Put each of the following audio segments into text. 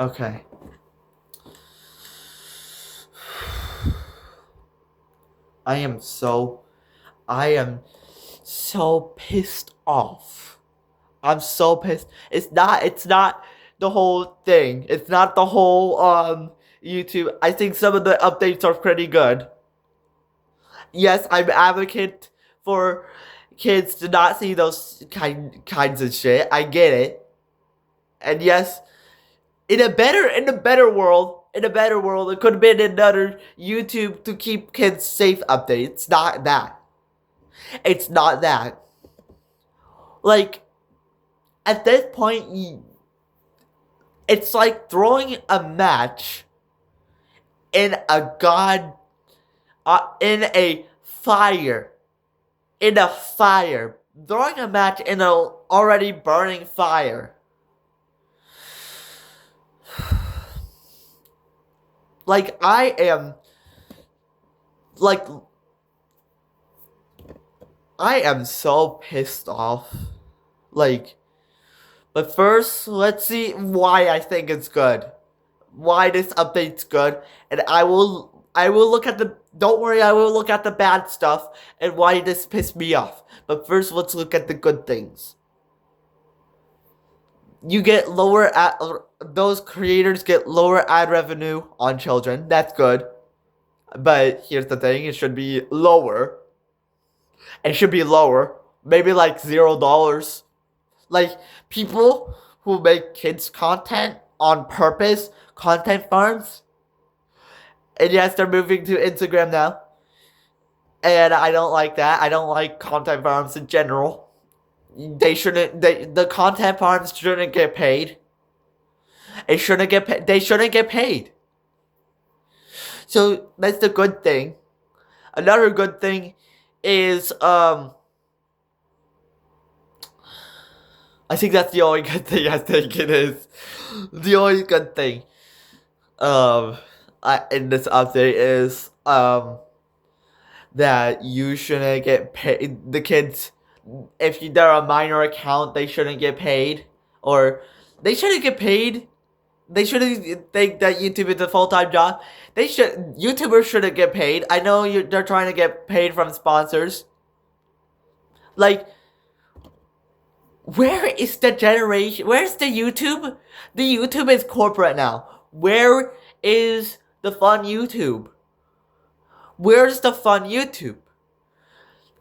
Okay. I am so I am so pissed off. I'm so pissed. It's not the whole thing. It's not the whole YouTube. I think some of the updates are pretty good. Yes, I'm an advocate for kids to not see those kinds of shit. I get it. And yes, in a better world, it could have been another YouTube to keep kids safe update. It's not that. It's not that. Like, at this point, it's like throwing a match in a in a fire. In a fire. Throwing a match in a already burning fire. Like, I am so pissed off. Like, but first, let's see why I think it's good. Why this update's good, and I will look at the don't worry, I will look at the bad stuff and why this pissed me off. But first, let's look at the good things. You get lower ad, those creators get lower ad revenue on children. That's good. But here's the thing, it should be lower. It should be lower. Maybe like $0. Like, people who make kids content on purpose, content farms. And yes, they're moving to Instagram now. And I don't like that. I don't like content farms in general. The content farms shouldn't get paid. They shouldn't get paid. So that's the good thing. Another good thing is I think that's the only good thing I think it is. The only good thing in this update is that you shouldn't get paid. The kids, if they're a minor account, they shouldn't get paid, or they shouldn't get paid. They shouldn't think that YouTube is a full-time job. YouTubers shouldn't get paid. I know they're trying to get paid from sponsors. Like, where is the generation? Where's the YouTube? The YouTube is corporate now. Where is the fun YouTube? Where's the fun YouTube?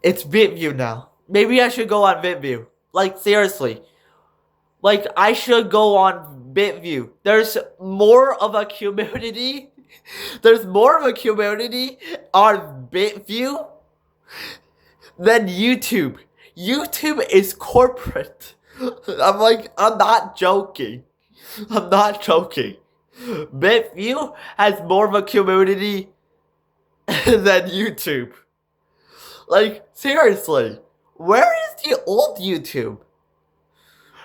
It's VidView now. Maybe I should go on VidView. Like, seriously. Like, I should go on VidView. There's more of a community. There's more of a community on VidView than YouTube. YouTube is corporate. I'm not joking. I'm not joking. VidView has more of a community than YouTube. Like, seriously, where is the old YouTube?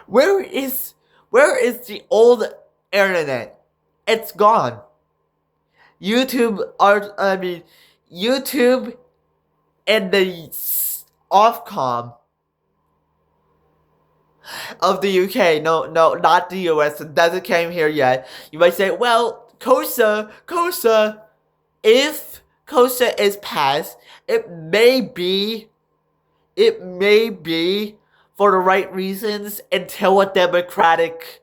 Where is the old internet? It's gone. YouTube and the Ofcom of the UK. No, not the US. It doesn't came here yet. You might say, well, KOSA, if KOSA is passed, it may be for the right reasons until a democratic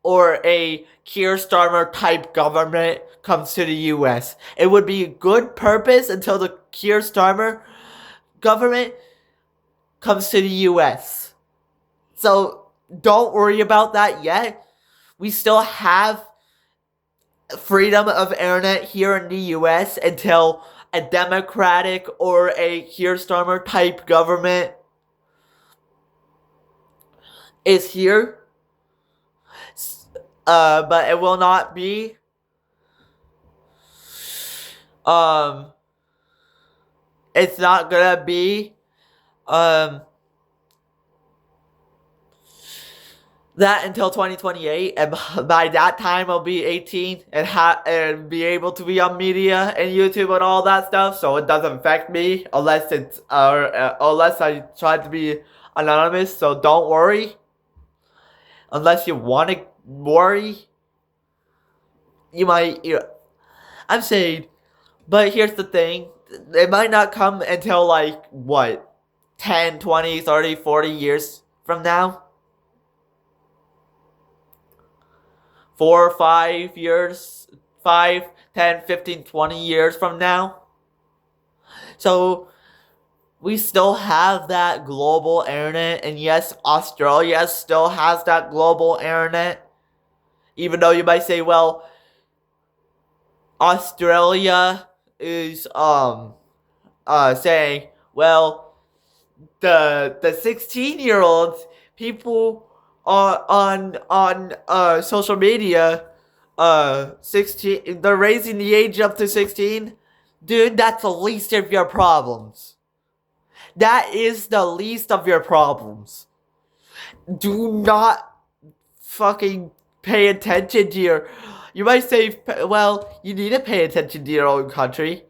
or a Keir Starmer type government comes to the US. It would be a good purpose until the Keir Starmer government comes to the US. So don't worry about that yet. We still have freedom of internet here in the US until a democratic or a Keir Starmer type government is here. But it will not be. It's not gonna be that until 2028, and by that time I'll be 18 and be able to be on media and YouTube and all that stuff. So it doesn't affect me unless I try to be anonymous. So don't worry, unless you want to worry. I'm saying, but here's the thing. It might not come until like, what, 10, 20, 30, 40 years from now? 4 or 5 years? 5, 10, 15, 20 years from now? So, we still have that global internet, and yes, Australia still has that global internet. Even though you might say, well, Australia is saying, well, the 16-year-olds, people on social media, 16, they're raising the age up to 16. Dude, that's the least of your problems. That is the least of your problems. Do not fucking pay attention to your... You might say, well, you need to pay attention to your own country.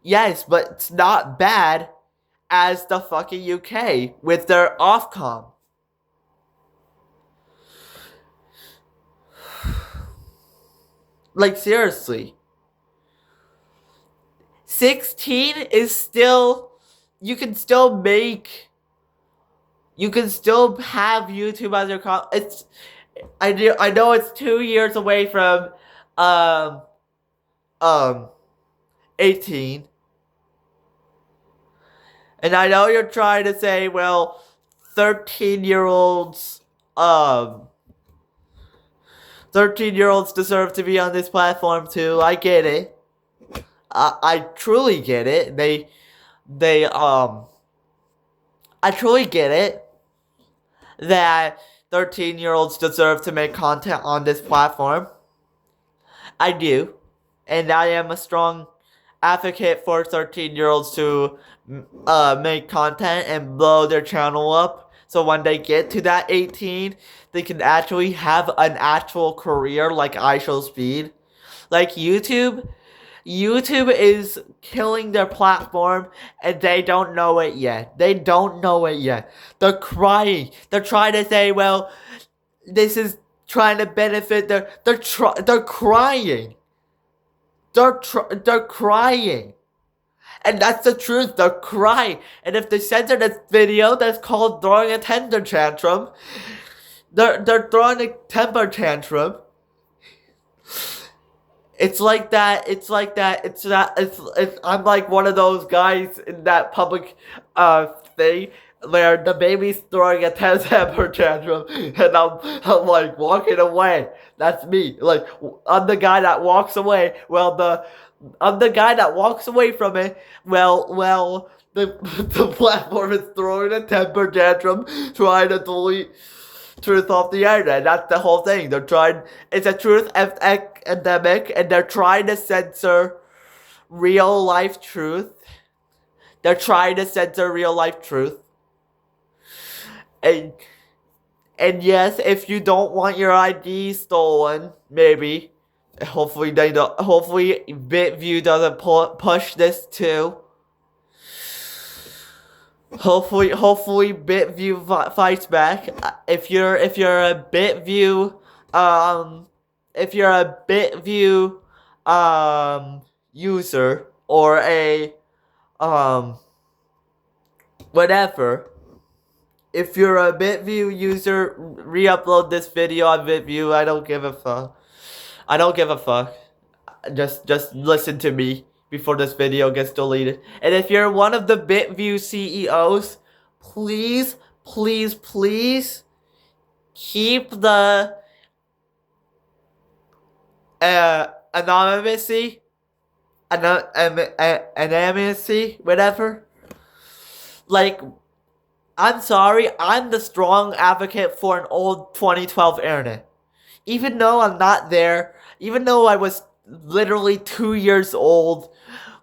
Yes, but it's not bad as the fucking UK with their Ofcom. Like, seriously. 16 is still... You can still make... You can still have YouTube as your... It's... I know it's 2 years away from... 18. And I know you're trying to say, well, 13-year-olds... 13-year-olds deserve to be on this platform too. I get it. I truly get it. I truly get it that 13-year-olds deserve to make content on this platform. I do. And I am a strong advocate for 13-year-olds to make content and blow their channel up. So when they get to that 18, they can actually have an actual career like iShowSpeed. Like YouTube is killing their platform and they don't know it yet. They don't know it yet. They're crying. They're trying to say, well, this is trying to benefit they're crying. They're crying. And that's the truth. They're crying. And if they censor this video that's called throwing a temper tantrum, they're throwing a temper tantrum. It's like that. I'm like one of those guys in that public thing where the baby's throwing a temper tantrum and I'm like walking away. That's me. Like, I'm the guy that walks away. I'm the guy that walks away from it. Well, the platform is throwing a temper tantrum, trying to delete truth off the internet. That's the whole thing. It's a truth epidemic, and they're trying to censor real life truth. They're trying to censor real life truth. And yes, if you don't want your ID stolen, maybe, hopefully BitView doesn't push this too. Hopefully BitView fights back. If you're a BitView user or a whatever. If you're a BitView user, re-upload this video on BitView. I don't give a fuck. Just listen to me before this video gets deleted. And if you're one of the BitView CEOs, please keep the anonymity, whatever. Like, I'm sorry, I'm the strong advocate for an old 2012 internet. Even though I'm not there, even though I was literally 2 years old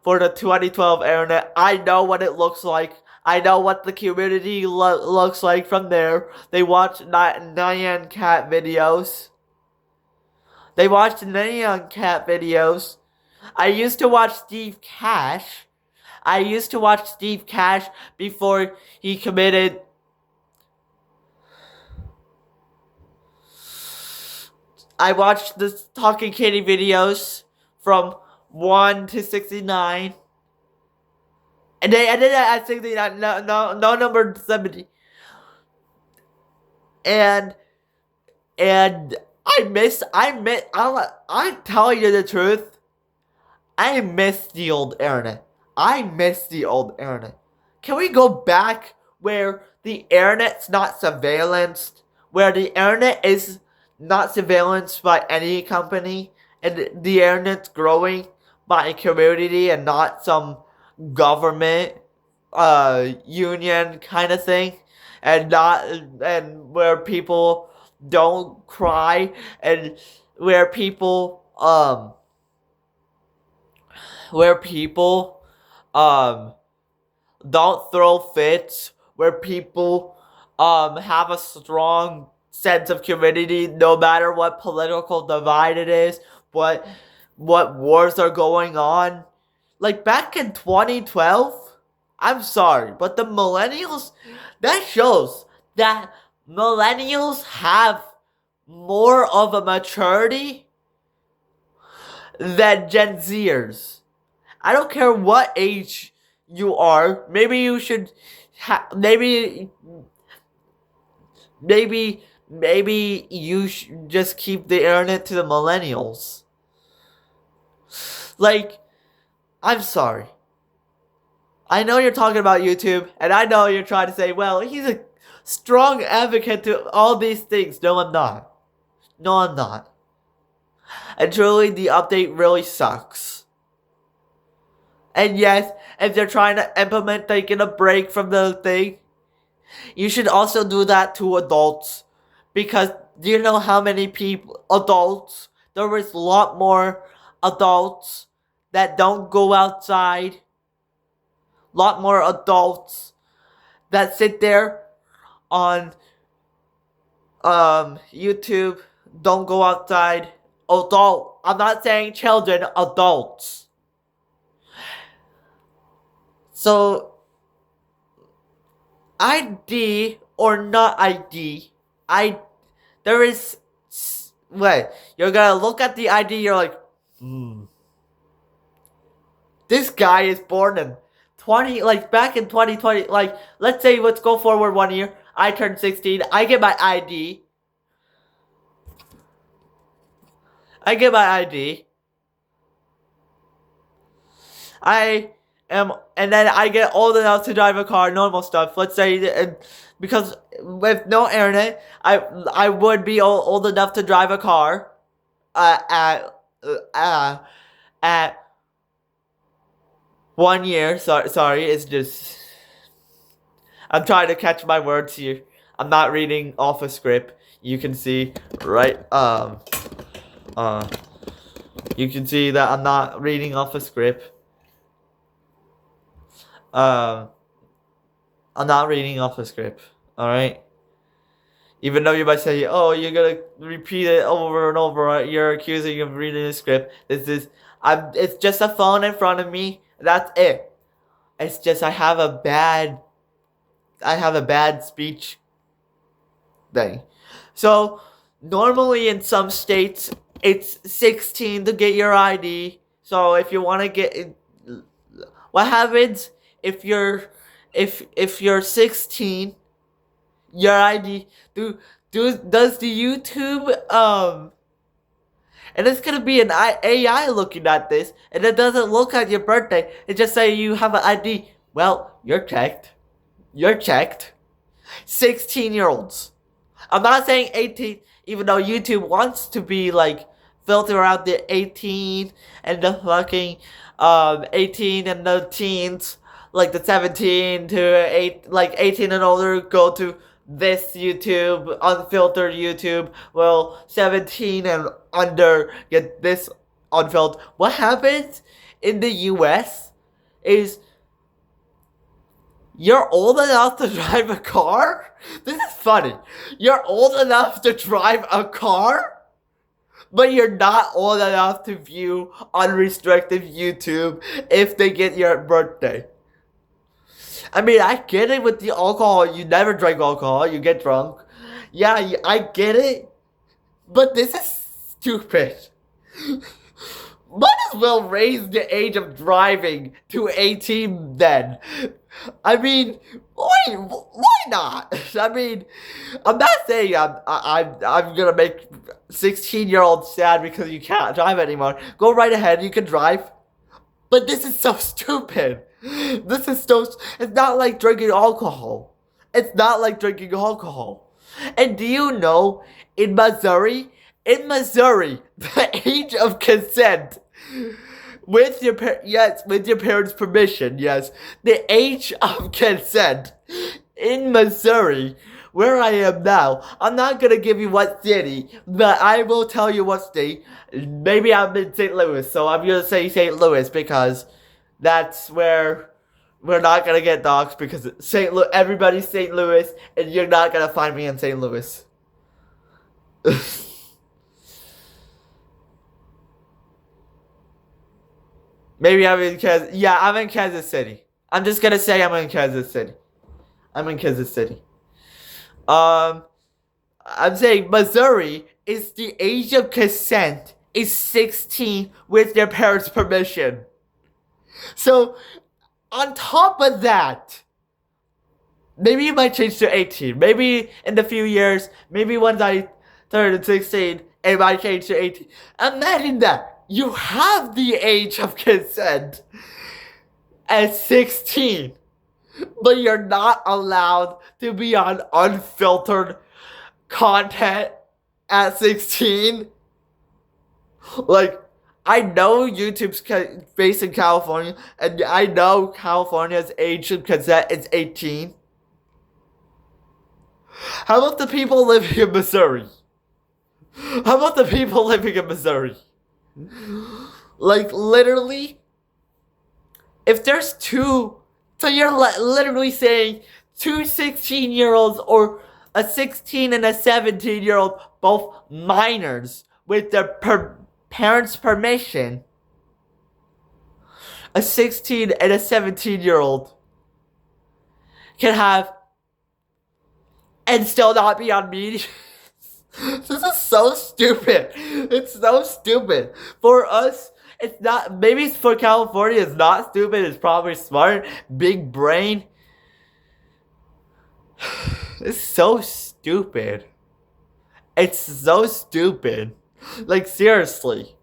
for the 2012 internet, I know what it looks like. I know what the community looks like from there. They watch Nyan Cat videos. I used to watch Steve Cash. Before he committed I watched the Talking Kitty videos from 1 to 69. And they ended at 69, no number 70. And I'm telling you the truth. I miss the old internet. Can we go back where the internet's not surveillanced? Where the internet is not surveillanced by any company? And the internet's growing by a community and not some government union kind of thing? And where people don't cry, and where people don't throw fits, where people have a strong sense of community no matter what political divide it is, what wars are going on. Like back in 2012, I'm sorry, but the millennials, that shows that millennials have more of a maturity than Gen Zers. I don't care what age you are. Maybe you should maybe you should just keep the internet to the millennials. Like, I'm sorry. I know you're talking about YouTube, and I know you're trying to say, well, he's a strong advocate to all these things. No, I'm not. And truly, the update really sucks. And yes, if they're trying to implement taking a break from the thing, you should also do that to adults. Because do you know how many adults, there was a lot more adults that don't go outside. Lot more adults that sit there on YouTube, don't go outside. I'm not saying children, adults. So, ID or not ID, there is, wait, you're gonna look at the ID, you're like, this guy is born in back in 2020, like, let's say, let's go forward 1 year, I turned 16, I get my ID. And then I get old enough to drive a car, normal stuff. Let's say, because with no internet, I would be old enough to drive a car. At 1 year. Sorry, it's just I'm trying to catch my words here. I'm not reading off a script. You can see, right? You can see that I'm not reading off a script. I'm not reading off a script. All right. Even though you might say, "Oh, you're gonna repeat it over and over," right? You're accusing me of reading a script. It's just a phone in front of me. That's it. It's just I have a bad speech thing. So normally in some states it's 16 to get your ID. So if you want to get, what happens if you're 16? Your ID does the YouTube and it's gonna be an AI looking at this, and it doesn't look at your birthday. It just say you have an ID. Well, you're checked. 16-year-olds. I'm not saying 18, even though YouTube wants to be like filter out the 18 and the fucking 18 and the teens, like the 17 to 8, like 18 and older go to this YouTube, unfiltered YouTube. Well, 17 and under get this unfiltered. What happens in the US is you're old enough to drive a car? This is funny. You're old enough to drive a car, but you're not old enough to view unrestricted YouTube if they get your birthday. I mean, I get it with the alcohol. You never drink alcohol. You get drunk. Yeah, I get it. But this is stupid. Might as well raise the age of driving to 18 then. I mean, why not? I mean, I'm not saying I'm gonna make 16-year-olds sad because you can't drive anymore. Go right ahead, you can drive. But this is so stupid. It's not like drinking alcohol. It's not like drinking alcohol. And do you know, in Missouri, the age of consent, with your parents' permission, yes, the age of consent in Missouri, where I am now, I'm not gonna give you what city, but I will tell you what state. Maybe I'm in St. Louis, so I'm gonna say St. Louis because that's where we're not gonna get doxxed because everybody's St. Louis, and you're not gonna find me in St. Louis. Maybe I'm in Kansas. Yeah, I'm in Kansas City. I'm just gonna say I'm in Kansas City. I'm in Kansas City. I'm saying Missouri is the age of consent is 16 with their parents' permission. So, on top of that, maybe it might change to 18. Maybe in a few years, maybe once I turn 16, it might change to 18. Imagine that. You have the age of consent at 16, but you're not allowed to be on unfiltered content at 16. Like, I know YouTube's based in California, and I know California's age of consent is 18. How about the people living in Missouri? How about the people living in Missouri? Like, literally, if there's two, so you're literally saying two 16-year-olds or a 16 and a 17-year-old, both minors, with their parents' permission, a 16 and a 17-year-old can have and still not be on media. This is so stupid. It's so stupid. For us, it's not. Maybe for California, it's not stupid. It's probably smart. Big brain. It's so stupid. It's so stupid. Like, seriously.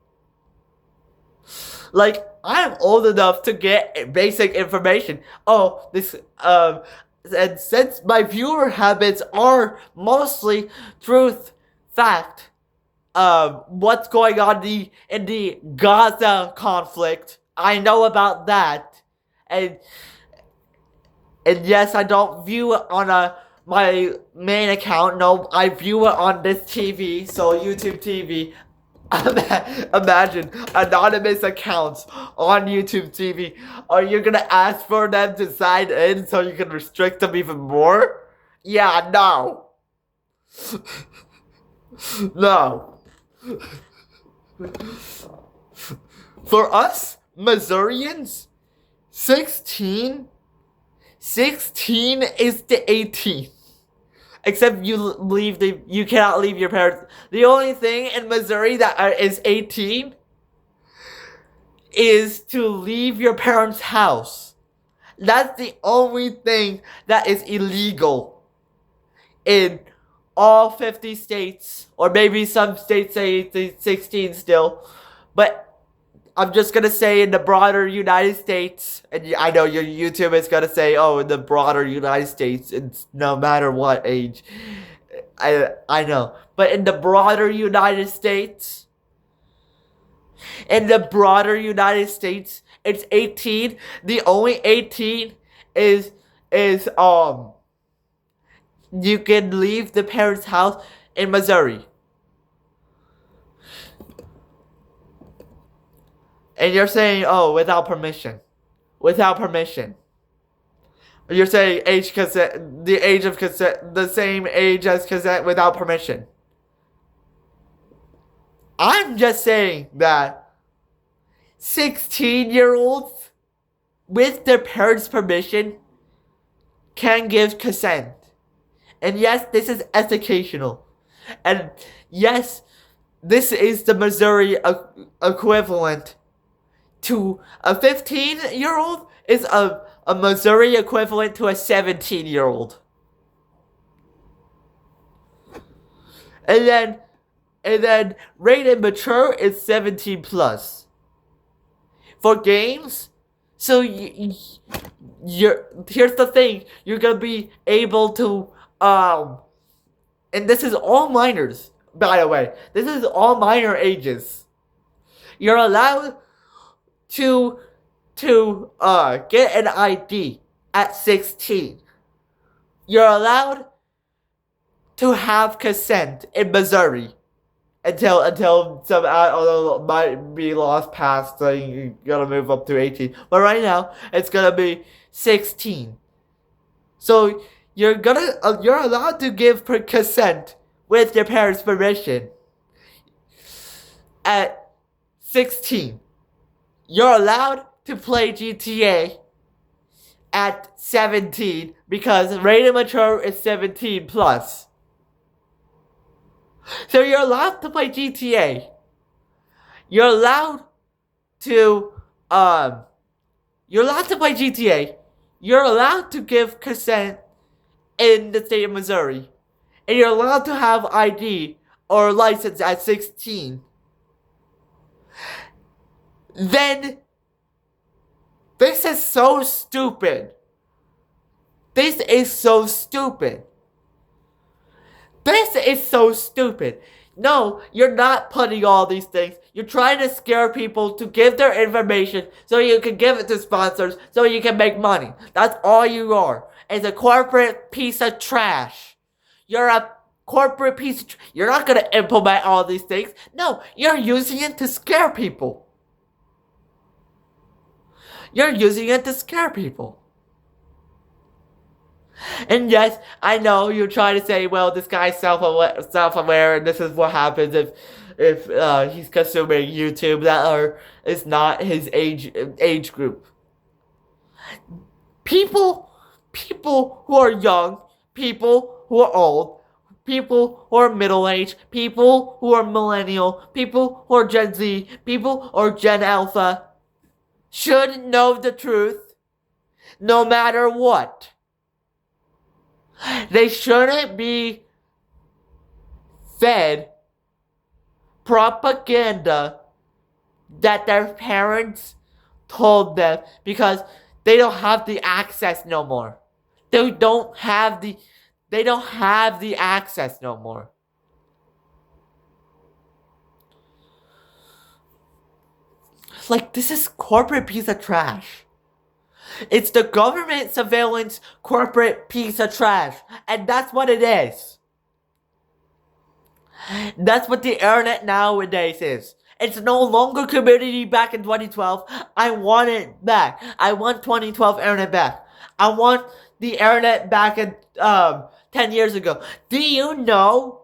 Like, I'm old enough to get basic information. Oh, and since my viewer habits are mostly truth, fact, what's going on in the Gaza conflict, I know about that, and yes, I don't view it on my main account. No, I view it on this TV, so YouTube TV. Imagine anonymous accounts on YouTube TV. Are you gonna ask for them to sign in so you can restrict them even more? Yeah, no. No. For us, Missourians, 16 is the 18th. Except you cannot leave your parents. The only thing in Missouri that is 18 is to leave your parents' house. That's the only thing that is illegal in all 50 states. Or maybe some states say it's 16 still. But I'm just gonna say in the broader United States, and I know your YouTube is gonna say, oh, in the broader United States, it's no matter what age. I know. But in the broader United States, it's 18. The only 18 is you can leave the parents' house in Missouri. And you're saying, oh, without permission. Without permission. You're saying age consent, the age of consent, the same age as consent without permission. I'm just saying that 16-year-olds with their parents' permission can give consent. And yes, this is educational. And yes, this is the Missouri equivalent to a 15-year-old is a Missouri equivalent to a 17-year-old. And then rated mature is 17 plus. For games, so here's the thing, you're gonna be able to and this is all minors, by the way. This is all minor ages. You're allowed to get an ID at 16. You're allowed to have consent in Missouri until some might be lost past, so you gotta move up to 18. But right now it's gonna be 16. So you're allowed to give consent with your parents' permission at 16. You're allowed to play GTA at 17 because rated mature is 17 plus. So you're allowed to play GTA. You're allowed to play GTA. You're allowed to give consent in the state of Missouri. And you're allowed to have ID or license at 16. Then this is so stupid. This is so stupid. This is so stupid. No, you're not putting all these things. You're trying to scare people to give their information so you can give it to sponsors so you can make money. That's all you are. It's a corporate piece of trash. You're a corporate piece of trash. You're not going to implement all these things. No, you're using it to scare people. You're using it to scare people. And yes, I know you're trying to say, well, this guy's self-aware, and this is what happens if he's consuming YouTube that is not his age group. People who are young, people who are old, people who are middle-aged, people who are millennial, people who are Gen Z, people who are Gen Alpha, should know the truth, no matter what. They shouldn't be fed propaganda that their parents told them because they don't have the access no more. They don't have the access no more. Like, this is corporate piece of trash. It's the government surveillance corporate piece of trash. And that's what it is. That's what the internet nowadays is. It's no longer community back in 2012. I want it back. I want 2012 internet back. I want the internet back in 10 years ago. Do you know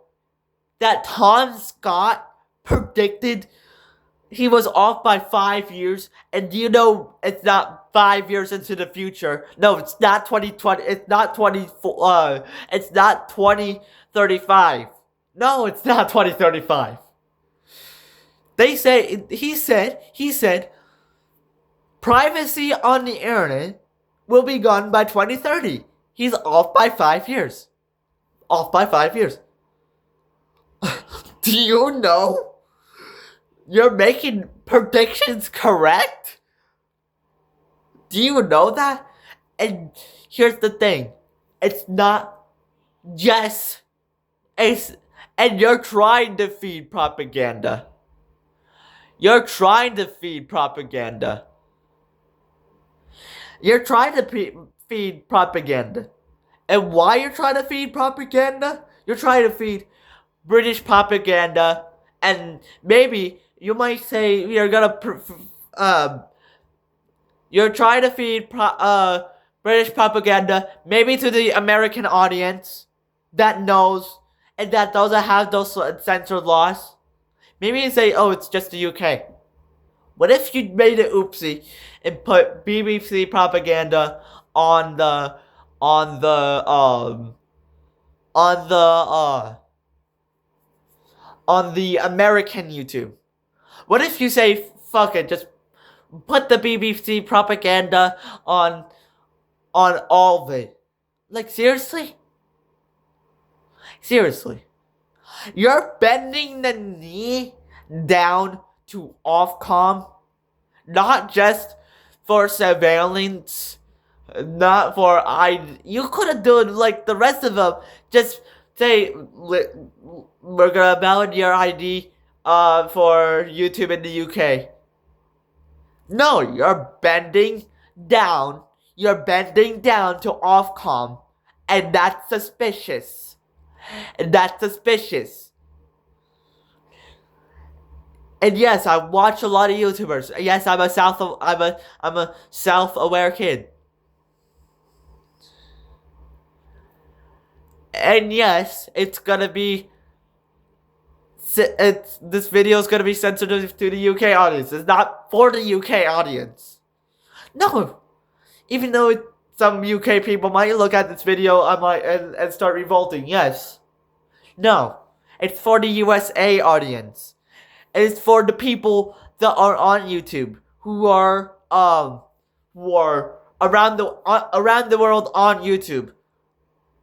that Tom Scott predicted he was off by 5 years? And do you know it's not 5 years into the future? No, it's not 2020. It's not 24. It's not 2035. No, it's not 2035. He said, privacy on the internet will be gone by 2030. He's off by 5 years. Off by 5 years. Do you know? You're making predictions correct? Do you know that? And here's the thing. It's not just... And you're trying to feed propaganda. You're trying to feed propaganda. You're trying to feed propaganda. And why you're trying to feed propaganda? You're trying to feed British propaganda. And maybe... you might say you're trying to feed British propaganda, maybe to the American audience that knows and that doesn't have those censored laws. Maybe you say, oh, it's just the UK. What if you made it oopsie and put BBC propaganda on the on the American YouTube? What if you say, fuck it, just put the BBC propaganda on all of it? Like, seriously? Seriously. You're bending the knee down to Ofcom, not just for surveillance, not for you could have done like the rest of them. Just say we're gonna ban your ID for YouTube in the UK. No, you're bending down. You're bending down to Ofcom, and that's suspicious. That's suspicious. And yes, I watch a lot of YouTubers. Yes, I'm a self-aware kid. And yes, it's gonna be. This video is gonna be sensitive to the UK audience. It's not for the UK audience. No, even though some UK people might look at this video, and start revolting. Yes, no, it's for the USA audience. It's for the people that are on YouTube who are around the world on YouTube.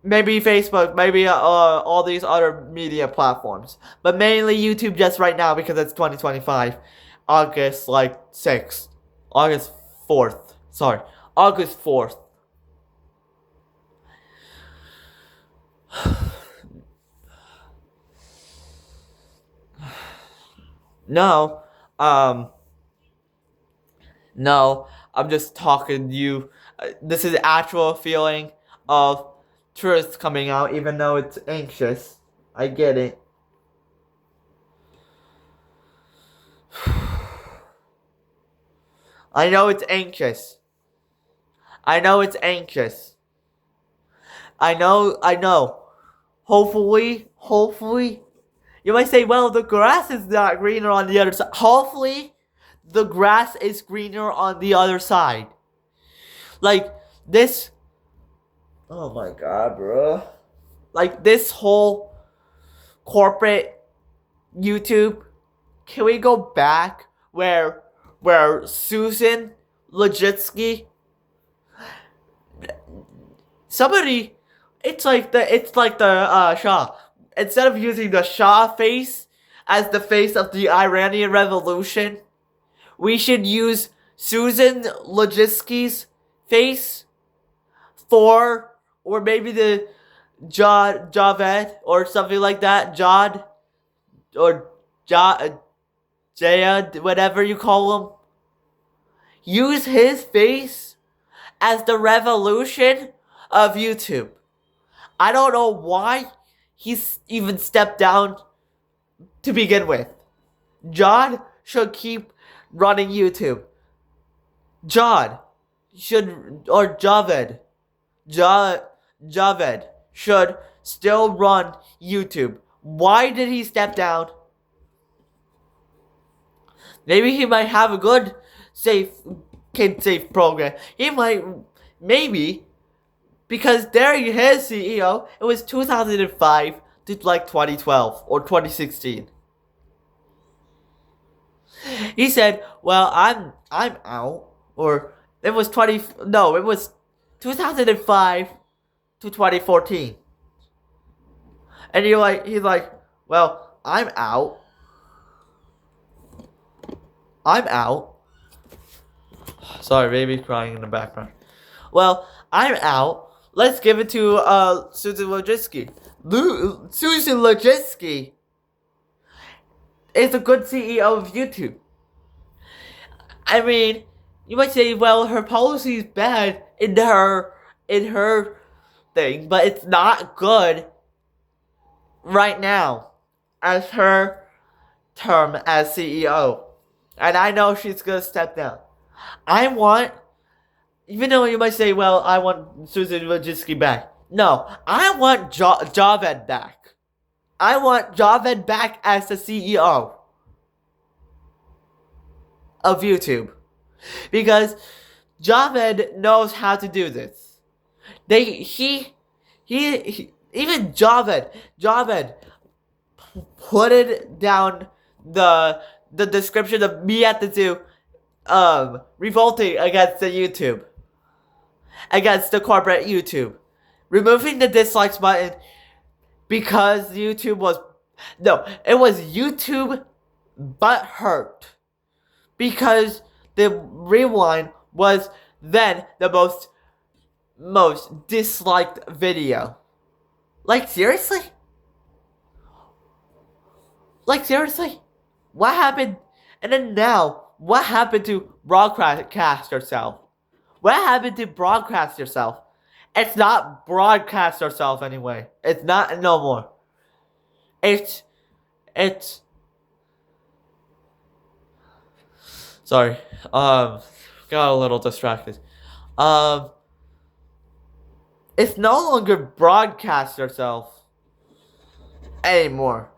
Maybe Facebook, maybe all these other media platforms, but mainly YouTube just right now because it's 2025, August 6th, August 4th. Sorry, August 4th. No, no, I'm just talking to you. This is actual feeling of truth coming out, even though it's anxious. I get it. I know it's anxious. I know it's anxious. I know. Hopefully. You might say, well, the grass is not greener on the other side. Hopefully, the grass is greener on the other side. Like, this. Oh my god, bro. Like, this whole corporate YouTube. Can we go back where Susan Wojcicki. Somebody. It's like the Shah. Instead of using the Shah face as the face of the Iranian Revolution, we should use Susan Wojcicki's face or maybe the Javed or something like that, Jad or Jayad, whatever you call him. Use his face as the revolution of YouTube. I don't know why he's even stepped down to begin with. John should keep running YouTube. John should, or Javed should still run YouTube. Why did he step down? Maybe he might have a good kid safe program. He might, maybe, because there his CEO, it was 2005 to 2012 or 2016. He said, well, I'm out, or it was 2005 to 2014. And he's like, well, I'm out. Sorry, baby crying in the background. Well, I'm out. Let's give it to Susan Wojcicki. Susan Wojcicki is a good CEO of YouTube. I mean, you might say, well, her policy is bad in her thing, but it's not good right now as her term as CEO. And I know she's gonna step down. Even though you might say, well, I want Susan Wojcicki back. No, I want Javed back. I want Javed back as the CEO of YouTube. Because Javed knows how to do this. Even Javed, put it down the description of me at the zoo revolting against the YouTube. Against the corporate YouTube. Removing the dislikes button because YouTube was it was YouTube but hurt. Because the rewind was then the most disliked video. Like seriously? Like seriously? What happened? And then now, what happened to broadcast yourself? What happened to broadcast yourself? It's not broadcast yourself anyway. It's not no more. It's sorry. Got a little distracted. It's no longer broadcast yourself anymore.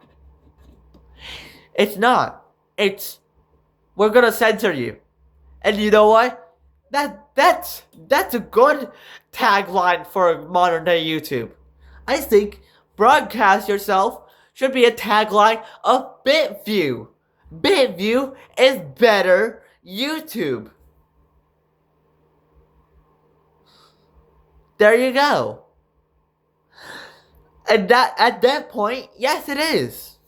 It's not. It's we're gonna censor you. And you know what? That's a good tagline for modern day YouTube. I think broadcast yourself should be a tagline of BitView. BitView is better YouTube. There you go. And that at that point, yes it is.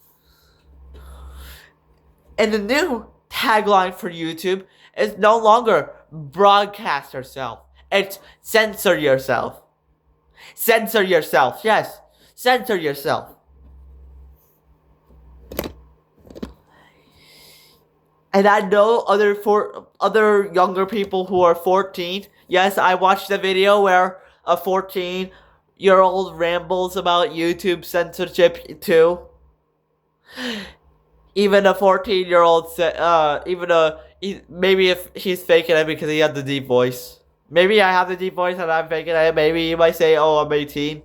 And the new tagline for YouTube is no longer broadcast yourself. It's censor yourself. Censor yourself, yes. Censor yourself. And I know other younger people who are 14. Yes, I watched a video where a 14-year-old rambles about YouTube censorship too. Even a 14-year-old, maybe if he's faking it because he has the deep voice. Maybe I have the deep voice and I'm faking it. Maybe you might say, oh, I'm 18.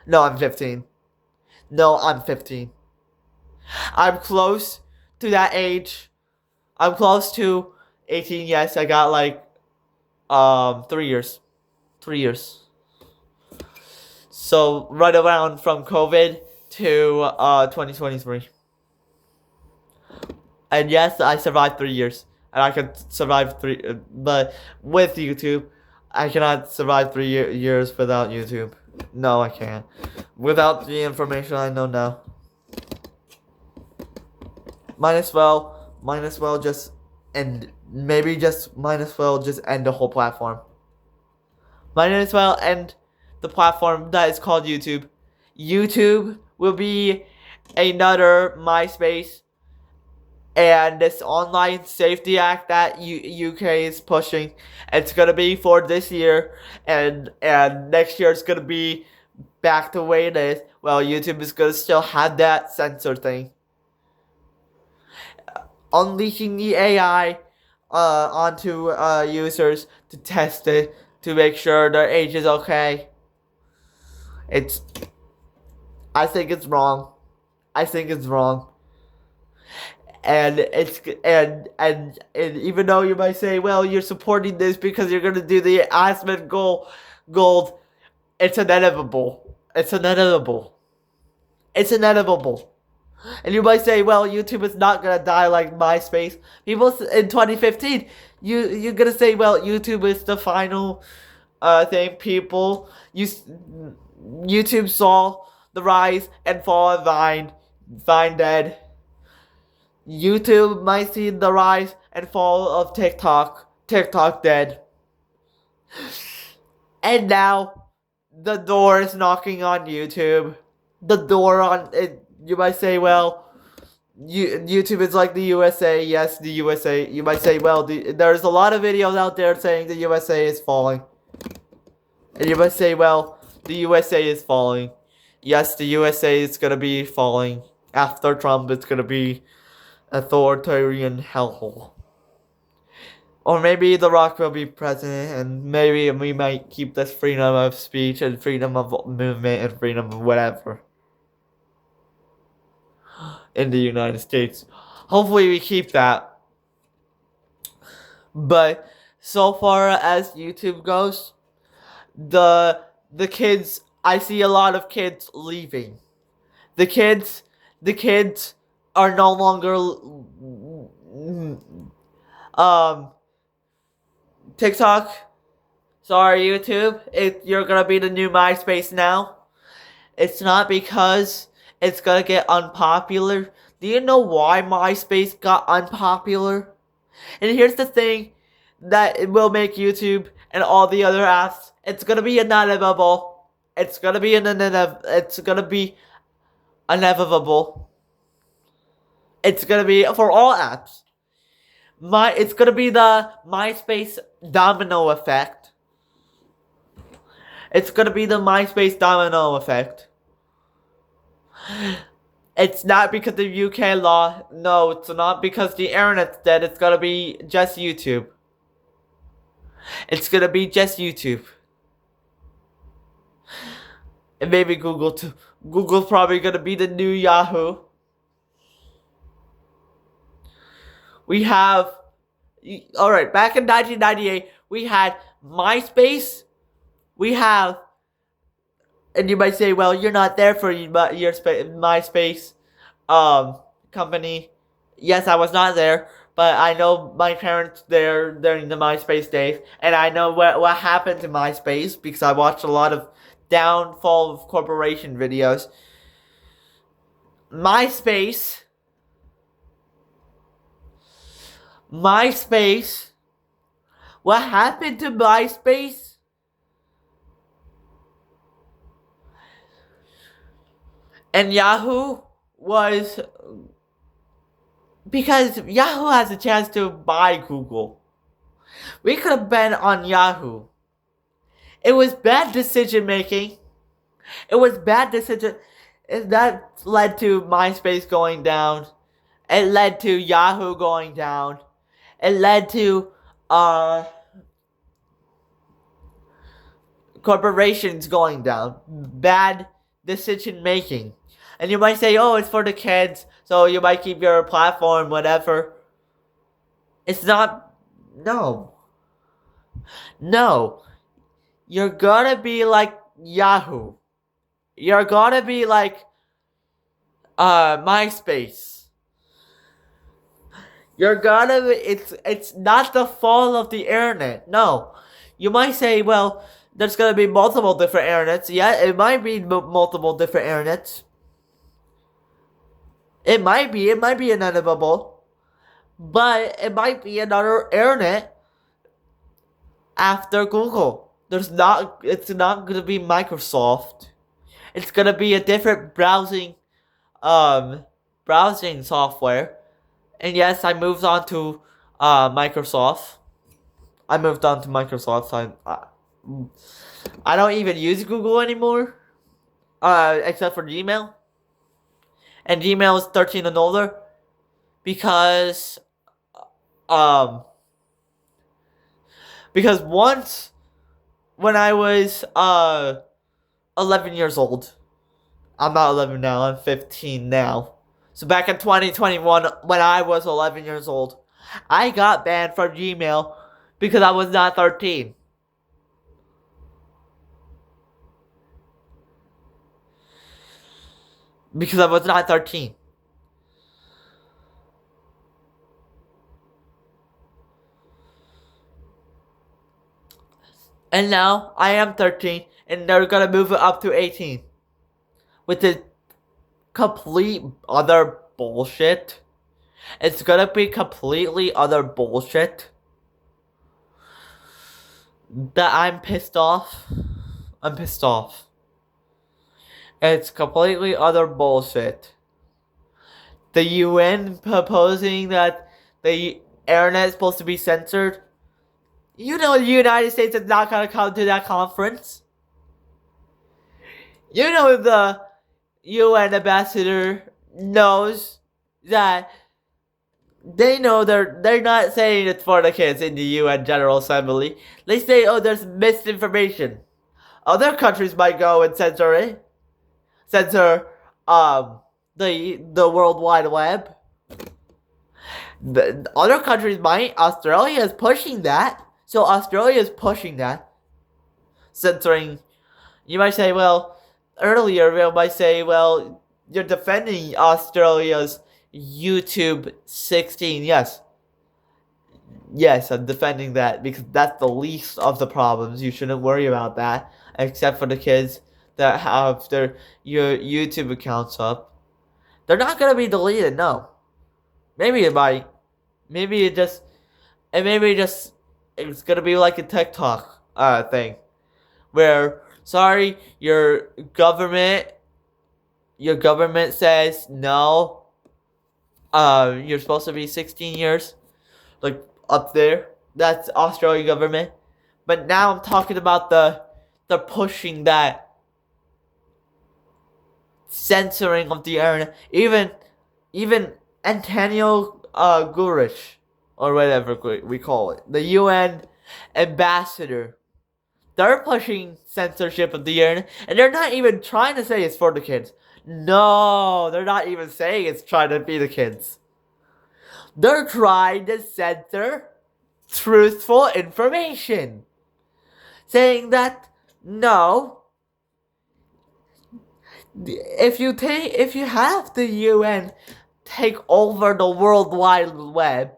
No, I'm 15. No, I'm 15. I'm close to that age. I'm close to 18, yes. I got like 3 years. 3 years. So right around from COVID to 2023. And yes, I survived 3 years. And I could survive but with YouTube, I cannot survive 3 years without YouTube. No, I can't. Without the information I know now. Might as well just end the whole platform. Might as well end the platform that is called YouTube. YouTube will be another MySpace. And this Online Safety Act that UK is pushing, it's gonna be for this year, and next year it's gonna be back to the way it is. Well, YouTube is gonna still have that censor thing. Unleashing the AI onto users to test it, to make sure their age is okay. I think it's wrong. I think it's wrong. And even though you might say, well, you're supporting this because you're gonna do the Aspen gold, it's inevitable. It's inevitable. It's inevitable. And you might say, well, YouTube is not gonna die like MySpace. People in 2015, you're gonna say, well, YouTube is the final thing. YouTube saw the rise and fall of Vine dead. YouTube might see the rise and fall of TikTok dead. And now, the door is knocking on YouTube. The door on it, you might say, well, YouTube is like the USA. Yes, the USA. You might say, well, there's a lot of videos out there saying the USA is falling. And you might say, well, the USA is falling. Yes, the USA is gonna be falling. After Trump, it's gonna be authoritarian hellhole. Or maybe The Rock will be president, and maybe we might keep this freedom of speech and freedom of movement and freedom of whatever in the United States. Hopefully we keep that. But so far as YouTube goes, the kids, I see a lot of kids leaving. The kids the kids are no longer TikTok. Sorry, YouTube. You're gonna be the new MySpace now. It's not because it's gonna get unpopular. Do you know why MySpace got unpopular? And here's the thing that it will make YouTube and all the other apps. It's gonna be inevitable. It's gonna be inevitable. It's gonna be for all apps. It's gonna be the MySpace domino effect. It's gonna be the MySpace domino effect. It's not because of UK law. No, it's not because the internet's dead. It's gonna be just YouTube. It's gonna be just YouTube. And maybe Google too. Google's probably gonna be the new Yahoo. We have... Alright, back in 1998, we had MySpace. We have... And you might say, well, you're not there for your MySpace company. Yes, I was not there, but I know my parents there during the MySpace days, and I know what happened to MySpace because I watched a lot of downfall of corporation videos. MySpace. What happened to MySpace? And Yahoo was... Because Yahoo has a chance to buy Google. We could have been on Yahoo. It was bad decision making. That led to MySpace going down. It led to Yahoo going down. It led to corporations going down. Bad decision making. And you might say, oh, it's for the kids, so you might keep your platform, whatever. It's not. No. You're gonna be like Yahoo. You're gonna be like MySpace. It's not the fault of the internet. No. You might say, well, there's gonna be multiple different internets. Yeah, it might be multiple different internets. It might be inevitable. But it might be another internet after Google. It's not gonna be Microsoft. It's gonna be a different browsing software. And yes, I moved on to Microsoft. I don't even use Google anymore. Except for Gmail. And Gmail is 13 and older. Because once when I was 11 years old. I'm not 11 now, I'm 15 now. So back in 2021, when I was 11 years old, I got banned from Gmail because I was not 13. Because I was not 13. And now, I am 13, and they're gonna move it up to 18. With the complete other bullshit. It's gonna be completely other bullshit. That I'm pissed off. It's completely other bullshit. The UN proposing that the internet is supposed to be censored. You know the United States is not gonna come to that conference. You know the UN ambassador knows that they know they're not saying it's for the kids in the UN General Assembly. They say, oh, there's misinformation. Other countries might go and censor it. Censor the World Wide Web. The other countries might. Australia is pushing that. So Australia is pushing that. Censoring. You might say, well, earlier, we might say, well, you're defending Australia's YouTube 16. Yes, I'm defending that because that's the least of the problems. You shouldn't worry about that, except for the kids that have your YouTube accounts up. They're not gonna be deleted. No, maybe it might. Maybe it just it's gonna be like a TikTok thing where sorry your government says no. You're supposed to be 16 years, like up there. That's Australian government. But now I'm talking about the pushing that censoring of the internet. Even Antonio Gurish, or whatever we call it, the UN ambassador. They're pushing censorship of the internet, and they're not even trying to say it's for the kids. No, they're not even saying it's trying to be the kids. They're trying to censor truthful information. Saying that, no, if you have the UN take over the World Wide Web,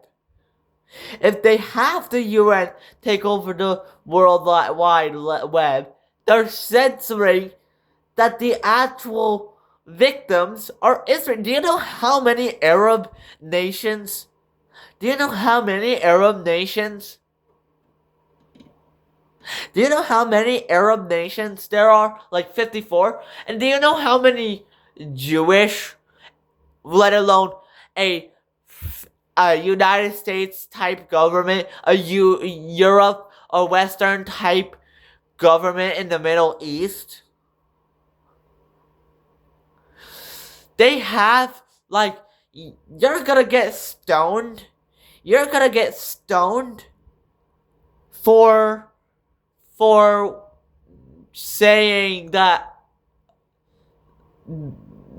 if they have the UN take over the World Wide Web, they're censoring that the actual victims are Israel. Do you know how many Arab nations? Do you know how many Arab nations? Do you know how many Arab nations there are? Like 54? And do you know how many Jewish, let alone a United States type government, a Europe or Western type government in the Middle East? They have, like, you're gonna get stoned. You're gonna get stoned for saying that,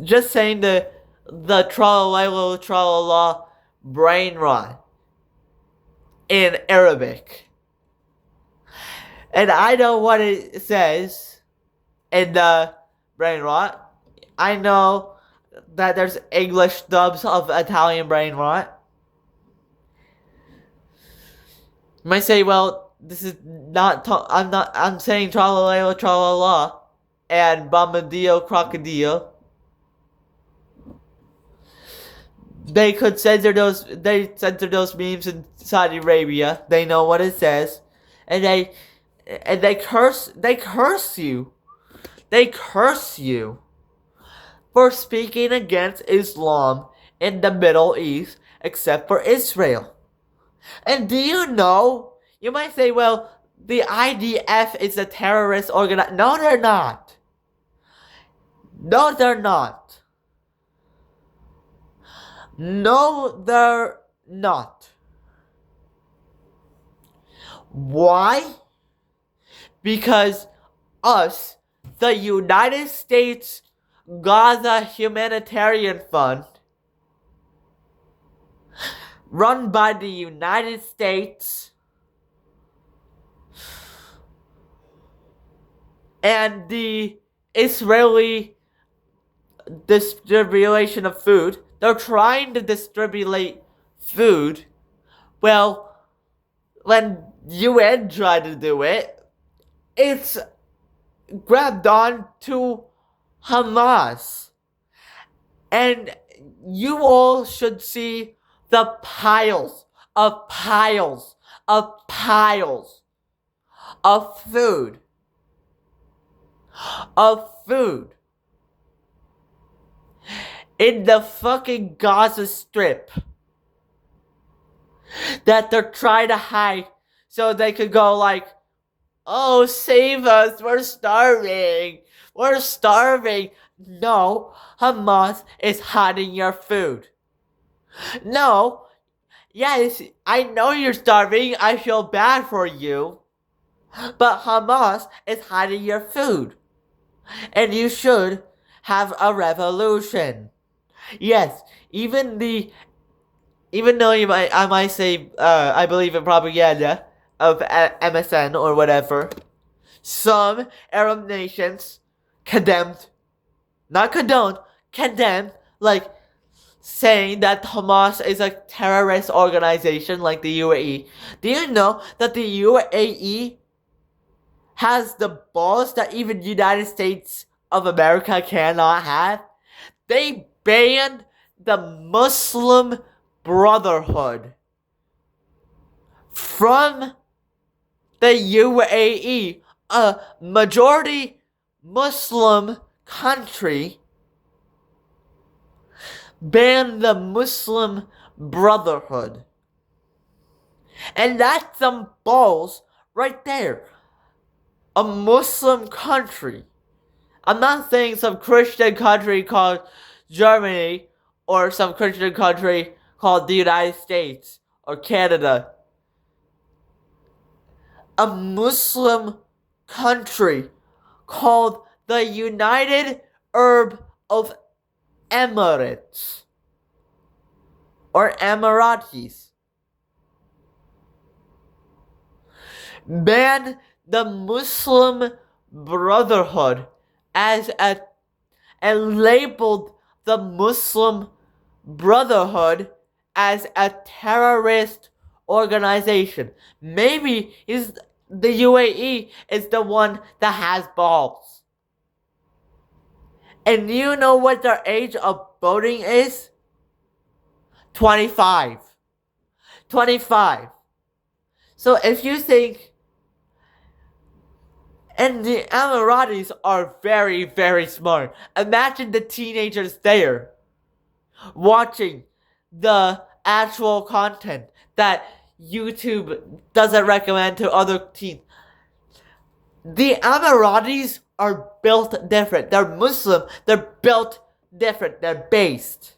just saying the tra-la-la brain rot in Arabic. And I know what it says in the brain rot. I know that there's English dubs of Italian brain rot. You might say, well, this is not, I'm saying tra-la-la, tra-la-la, and Bombadillo, Crocodile. They censor those memes in Saudi Arabia. They know what it says. And they curse you. They curse you for speaking against Islam in the Middle East, except for Israel. And do you know, you might say, well, the IDF is a terrorist organization. No, they're not. No, they're not. No, they're not. Why? Because us, the United States Gaza Humanitarian Fund, run by the United States and the Israeli distribution of food, they're trying to distribute food. Well, when UN tried to do it, it's grabbed on to Hamas. And you all should see the piles of food. In the fucking Gaza Strip that they're trying to hide so they could go like, oh, save us, we're starving. No, Hamas is hiding your food. No, yes, I know you're starving, I feel bad for you, but Hamas is hiding your food. And you should have a revolution. Yes, even though I might say, I believe in propaganda of MSN or whatever, some Arab nations condemned condemn, like, saying that Hamas is a terrorist organization like the UAE. Do you know that the UAE has the balls that even the United States of America cannot have? They banned the Muslim Brotherhood from the UAE, a majority Muslim country. Banned the Muslim Brotherhood. And that's some balls right there. A Muslim country. I'm not saying some Christian country called Germany or some Christian country called the United States or Canada. A Muslim country called the United Arab of Emirates or Emiratis banned the Muslim Brotherhood and labeled the Muslim Brotherhood as a terrorist organization. Maybe the UAE is the one that has balls. And you know what their age of voting is? 25. 25. So if you think... And the Emiratis are very, very smart. Imagine the teenagers there watching the actual content that YouTube doesn't recommend to other teens. The Emiratis are built different. They're Muslim. They're built different. They're based.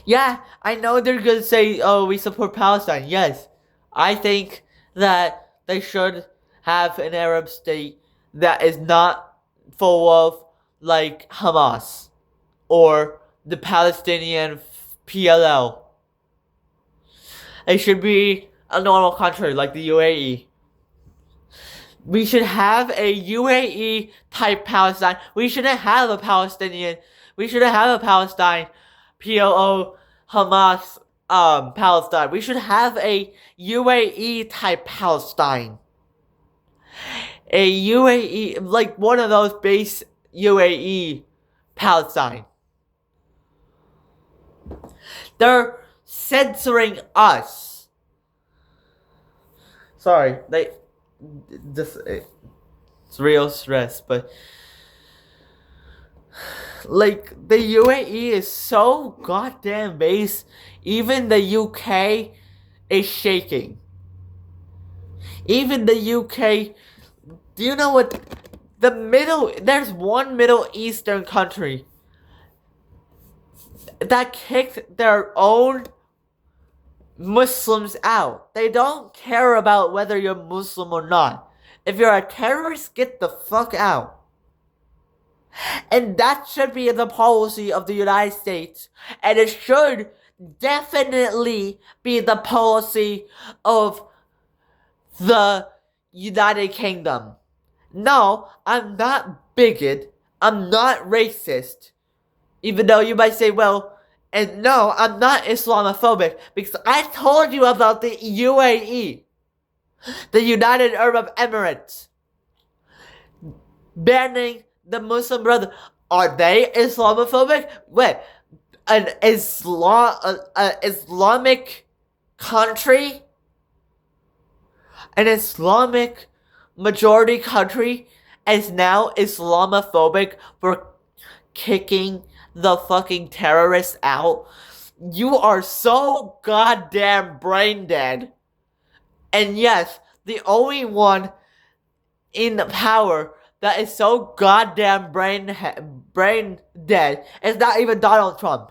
Yeah, I know they're gonna say, oh, we support Palestine. Yes, I think that they should have an Arab state that is not full of, like, Hamas or the Palestinian PLO. It should be a normal country like the UAE. We should have a UAE type Palestine. We shouldn't have a Palestinian. We shouldn't have a Palestine PLO Hamas Palestine. We should have a UAE type Palestine. A UAE, like one of those base UAE Palestine. They're censoring us. Sorry, it's real stress, but like the UAE is so goddamn base. Even the UK is shaking. Even the UK. Do you know what there's one Middle Eastern country that kicked their own Muslims out. They don't care about whether you're Muslim or not. If you're a terrorist, get the fuck out. And that should be the policy of the United States. And it should definitely be the policy of the United Kingdom. No, I'm not bigot. I'm not racist. Even though you might say, well, and no, I'm not Islamophobic. Because I told you about the UAE. The United Arab Emirates. Banning the Muslim Brotherhood. Are they Islamophobic? Wait, an Islamic country? An Islamic majority country is now Islamophobic for kicking the fucking terrorists out? You are so goddamn brain dead. And yes, the only one in power that is so goddamn brain dead is not even Donald Trump.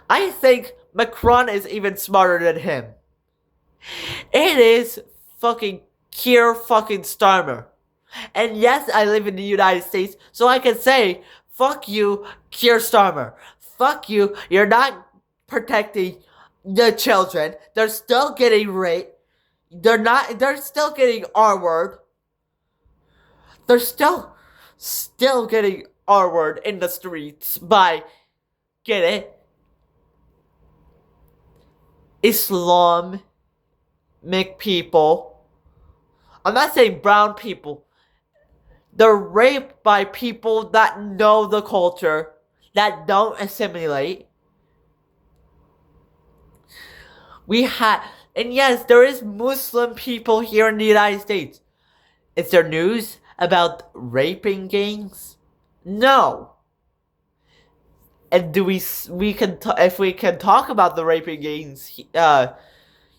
I think Macron is even smarter than him. It is fucking Keir fucking Starmer. And yes, I live in the United States, so I can say, fuck you, Keir Starmer. Fuck you, you're not protecting the children. They're still getting raped. They're still getting R-word. they're still getting our word in the streets by, get it, Islamic people. I'm not saying brown people. They're raped by people that know the culture, that don't assimilate. And yes, there is Muslim people here in the United States. Is there news about raping gangs? No. And if we can talk about the raping gangs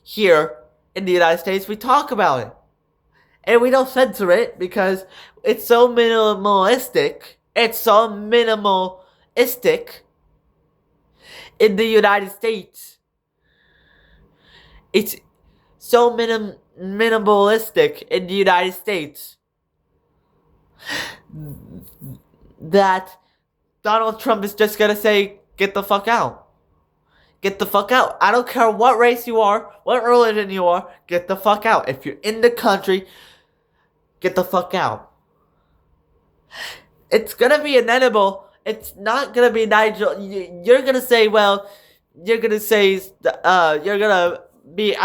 here in the United States, we talk about it. And we don't censor it because it's so minimalistic. It's so minimalistic in the United States. It's so minimalistic in the United States that Donald Trump is just gonna say, get the fuck out. Get the fuck out. I don't care what race you are, what religion you are, get the fuck out. If you're in the country, get the fuck out. It's gonna be inedible. It's not gonna be Nigel. You're gonna say, well, you're gonna be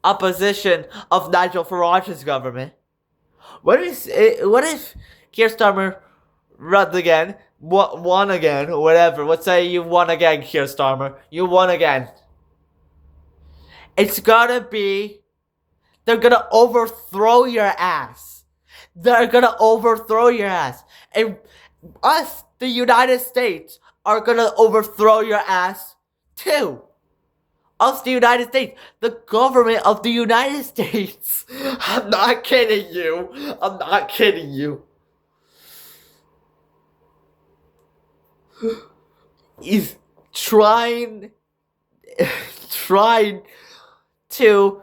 opposition of Nigel Farage's government. What if Keir Starmer runs again, won again, or whatever? Let's say you won again, Keir Starmer. You won again. It's gonna be, they're gonna overthrow your ass. They're gonna overthrow your ass. And us, the United States, are gonna overthrow your ass too. Us, the United States, the government of the United States. I'm not kidding you. I'm not kidding you. He's trying to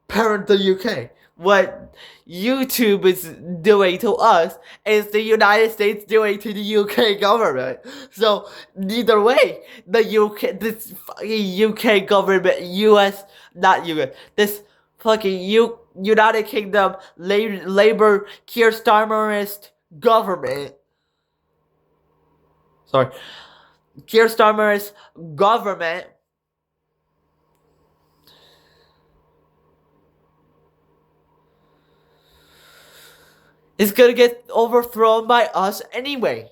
parent the UK. What YouTube is doing to us is the United States doing to the UK government. So neither way, this fucking UK government, this fucking United Kingdom Labour Keir Starmerist government. Sorry, Keir Starmer's government is gonna get overthrown by us anyway.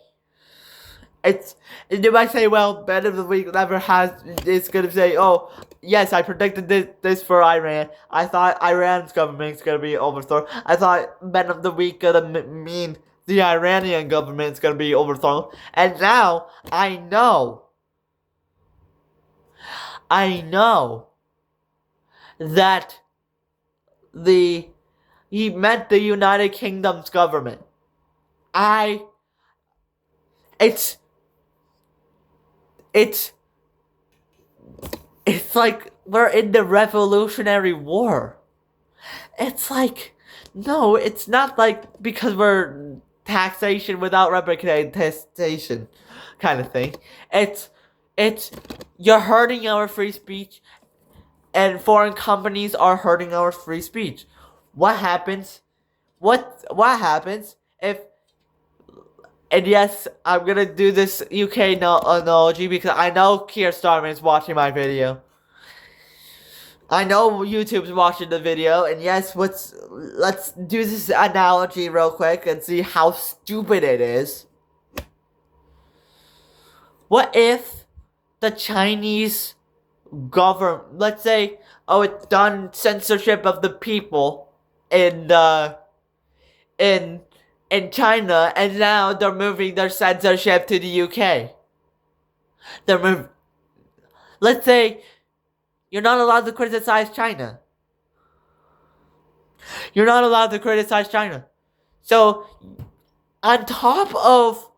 You might say, well, Ben of the Week never has. It's gonna say, oh, yes, I predicted this for Iran. I thought Iran's government's gonna be overthrown. I thought Ben of the Week gonna mean the Iranian government's gonna be overthrown. And now I know that he meant the United Kingdom's government. It's like we're in the Revolutionary War. It's like, no, it's not like because we're taxation without representation kind of thing. It's you're hurting our free speech, and foreign companies are hurting our free speech. What happens? What happens if? And yes, I'm gonna do this UK analogy because I know Keir Starmer is watching my video. I know YouTube's watching the video, and yes, let's do this analogy real quick and see how stupid it is. What if the Chinese government, let's say, it's done censorship of the people in China, and now they're moving their censorship to the UK. Let's say you're not allowed to criticize China. You're not allowed to criticize China. So, on top of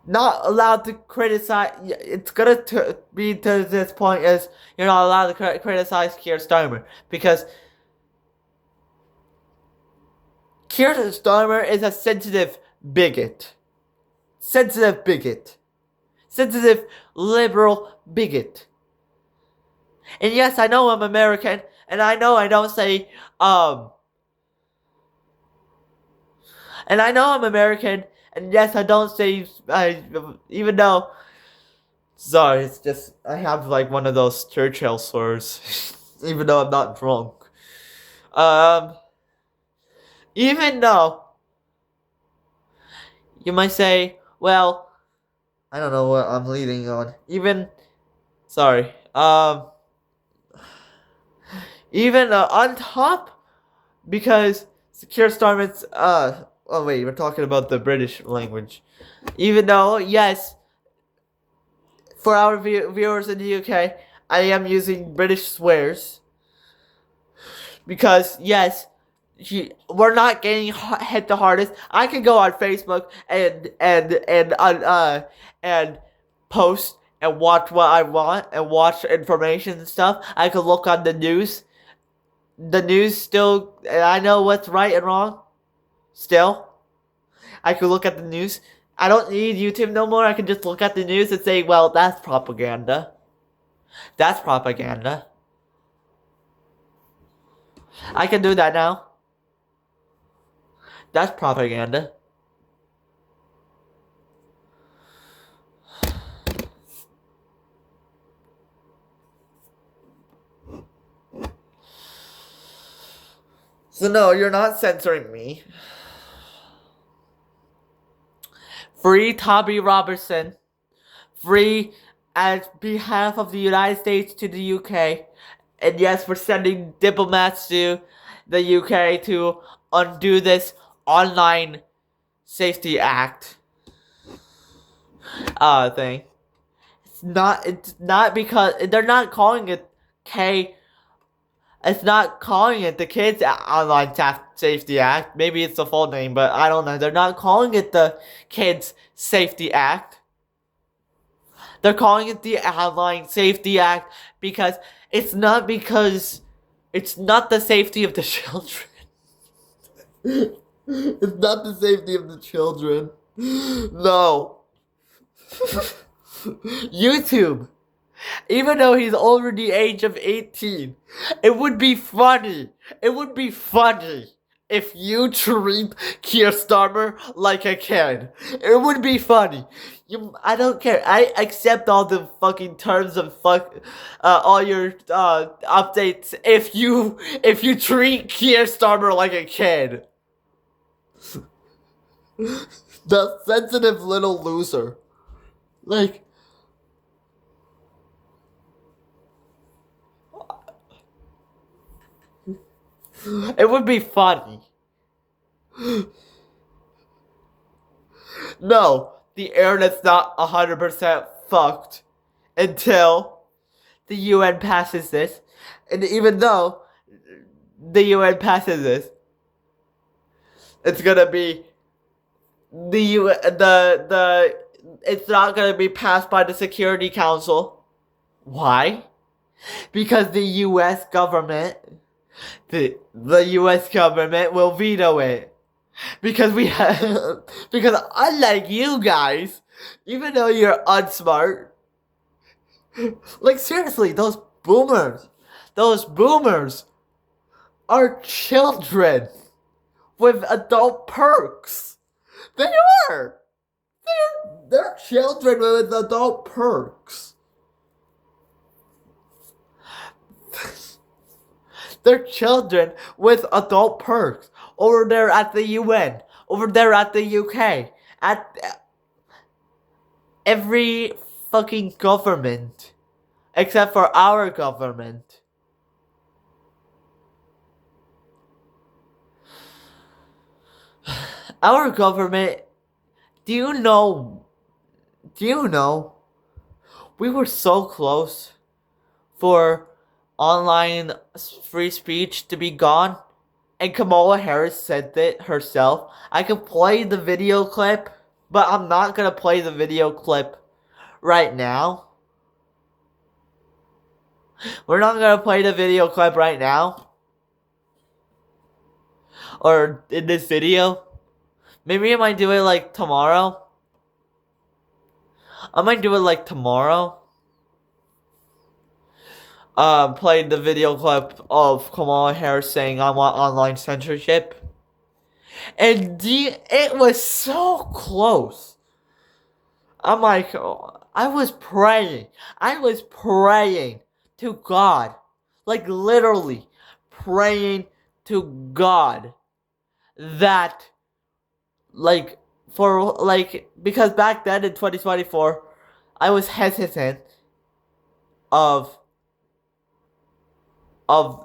not allowed to criticize, it's gonna be to this point as you're not allowed to criticize Keir Starmer, because Keir Starmer is a sensitive bigot. Sensitive liberal bigot. And yes, I know I'm American, and I know I don't say, And I know I'm American, and yes, I don't say, even though, sorry, it's just, I have like one of those Churchill slurs, even though I'm not drunk. Even though, you might say, well, I don't know what I'm leading on. Sorry, even on top, because Secure Starman's, oh wait, we're talking about the British language. Even though, yes, for our viewers in the UK, I am using British swears. Because, yes, we're not getting hit the hardest. I can go on Facebook and post and watch what I want and watch information and stuff. I can look on the news. The news still, I know what's right and wrong. Still, I can look at the news. I don't need YouTube no more. I can just look at the news and say, well, that's propaganda. That's propaganda. I can do that now. That's propaganda. So no, you're not censoring me. Free Tommy Robertson. Free at behalf of the United States to the UK. And yes, we're sending diplomats to the UK to undo this online safety act thing. It's not because they're not calling it K. It's not calling it the Kids Online Safety Act. Maybe it's the full name, but I don't know. They're not calling it the Kids Safety Act. They're calling it the Online Safety Act because it's not the safety of the children. It's not the safety of the children. No. YouTube. Even though he's over the age of 18, it would be funny. It would be funny if you treat Keir Starmer like a kid. It would be funny. I don't care. I accept all the fucking terms of all your updates if you treat Keir Starmer like a kid. The sensitive little loser. Like, it would be funny. No, the internet's not 100% fucked until the UN passes this. And even though the UN passes this, it's gonna be it's not gonna be passed by the Security Council. Why? Because the US government the US government will veto it. Because because unlike you guys, even though you're unsmart, like seriously, those boomers are children with adult perks. They are. They're children with adult perks. They're children with adult perks. Over there at the UN. Over there at the UK. At every fucking government. Except for our government. Our government, do you know, we were so close for online free speech to be gone, and Kamala Harris said that herself. I could play the video clip, but I'm not gonna play the video clip right now. We're not gonna play the video clip right now. Or in this video. Maybe I might do it like tomorrow. I might do it like tomorrow. Played the video clip of Kamala Harris saying I want online censorship. And it was so close. I'm like, I was praying. I was praying to God. Like, literally praying to God that, like, because back then in 2024, I was hesitant of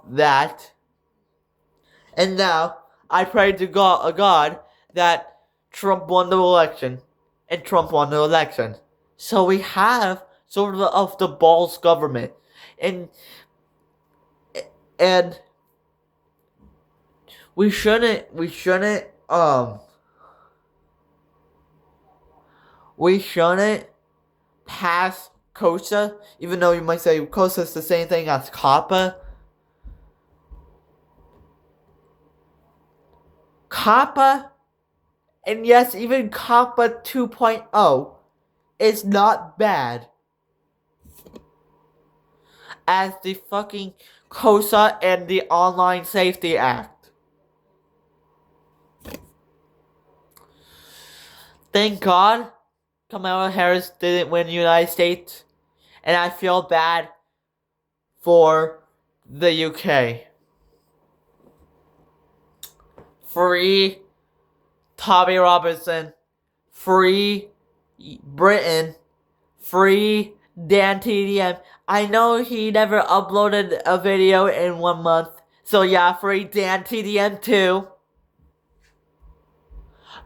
that. And now, I pray to God that Trump won the election. And Trump won the election. So we have sort of the balls government. And we shouldn't pass COSA, even though you might say COSA is the same thing as COPPA. COPPA, and yes, even COPPA 2.0 is not bad as the fucking COSA and the Online Safety Act. Thank God Kamala Harris didn't win the United States, and I feel bad for the UK. Free Tommy Robinson, free Britain, free Dan TDM. I know he never uploaded a video in 1 month, so yeah, free Dan TDM too.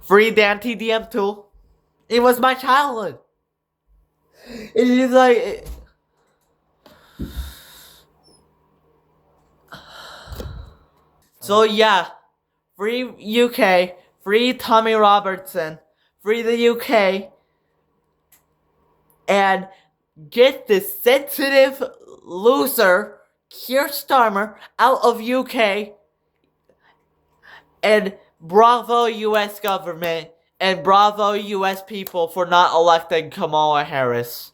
Free Dan TDM too. It was my childhood. It is like... So yeah, free UK, free Tommy Robertson, free the UK, and get this sensitive loser, Keir Starmer, out of UK, and bravo US government, and bravo US people for not electing Kamala Harris.